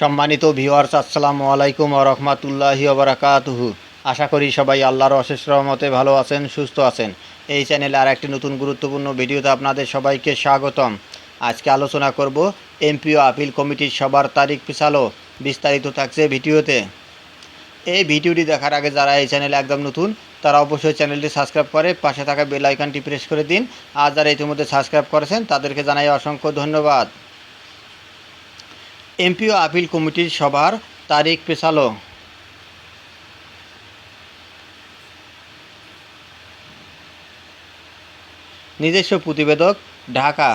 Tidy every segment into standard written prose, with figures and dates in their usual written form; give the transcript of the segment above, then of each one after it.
সম্মানিত ভিউয়ার্স, আসসালামু আলাইকুম ওয়া রাহমাতুল্লাহি ওয়া বারাকাতুহু। আশা করি সবাই আল্লাহর অশেষ রহমতে ভালো আছেন, সুস্থ আছেন। এই চ্যানেলে আর একটি নতুন গুরুত্বপূর্ণ ভিডিওতে আপনাদের সবাইকে স্বাগতম। আজকে আলোচনা করব এমপিও আপিল কমিটির সভার তারিখ পিছালো, বিস্তারিত থাকছে ভিডিওতে। এই ভিডিওটি দেখার আগে যারা এই চ্যানেলে একদম নতুন তারা অবশ্যই চ্যানেলটি সাবস্ক্রাইব করে পাশে থাকা বেল আইকনটি প্রেস করে দিন। আর যারা ইতিমধ্যে সাবস্ক্রাইব করেছেন তাদেরকে জানাই অসংখ্য ধন্যবাদ। এমপিও আপিল কমিটির সভার তারিখ পেছালো। নিজস্ব প্রতিবেদক, ঢাকা।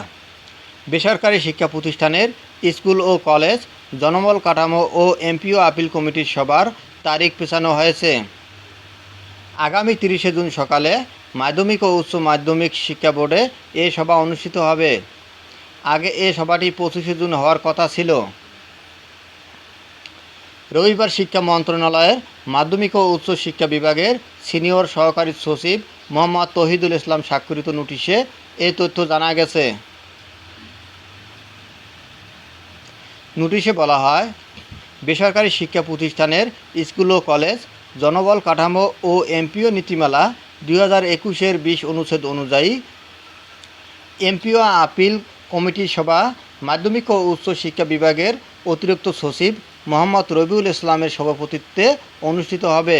বেসরকারি শিক্ষা প্রতিষ্ঠানের স্কুল ও কলেজ, জনবল কাঠামো ও এমপিও আপিল কমিটির সভার তারিখ পেছানো হয়েছে। আগামী 30শে জুন সকালে মাধ্যমিক ও উচ্চ মাধ্যমিক শিক্ষা বোর্ডে এ সভা অনুষ্ঠিত হবে। আগে এ সভাটি 25শে জুন হওয়ার কথা ছিল। রবিবার শিক্ষা মন্ত্রণালয়ের মাধ্যমিক ও উচ্চ শিক্ষা বিভাগের সিনিয়র সহকারী সচিব মোহাম্মদ তৌহিদুল ইসলাম স্বাক্ষরিত নোটিশে এ তথ্য জানা গেছে। নোটিশে বলা হয়, বেসরকারি শিক্ষা প্রতিষ্ঠানের স্কুল ও কলেজ, জনবল কাঠামো ও এমপিও নীতিমালা 2021-এর 20 অনুচ্ছেদ অনুযায়ী এমপিও আপিল কমিটির সভা মাধ্যমিক ও উচ্চ শিক্ষা বিভাগের অতিরিক্ত সচিব মোহাম্মদ রবিউল ইসলামের সভাপতিত্বে অনুষ্ঠিত হবে।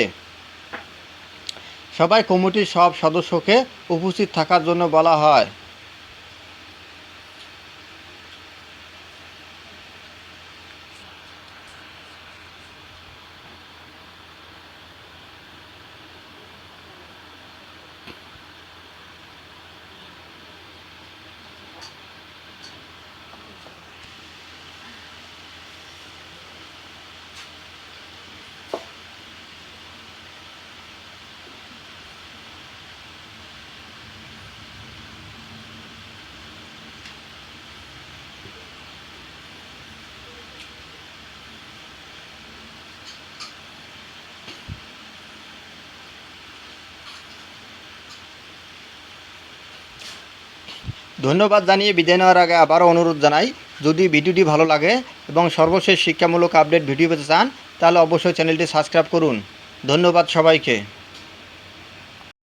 সভায় কমিটির সব সদস্যকে উপস্থিত থাকার জন্য বলা হয়। ধন্যবাদ জানিয়ে বিদায় নেওয়ার আগে আবারও অনুরোধ জানাই, যদি ভিডিওটি ভালো লাগে এবং সর্বশেষ শিক্ষামূলক আপডেট ভিডিও পেতে চান তাহলে অবশ্যই চ্যানেলটি সাবস্ক্রাইব করুন। ধন্যবাদ সবাইকে।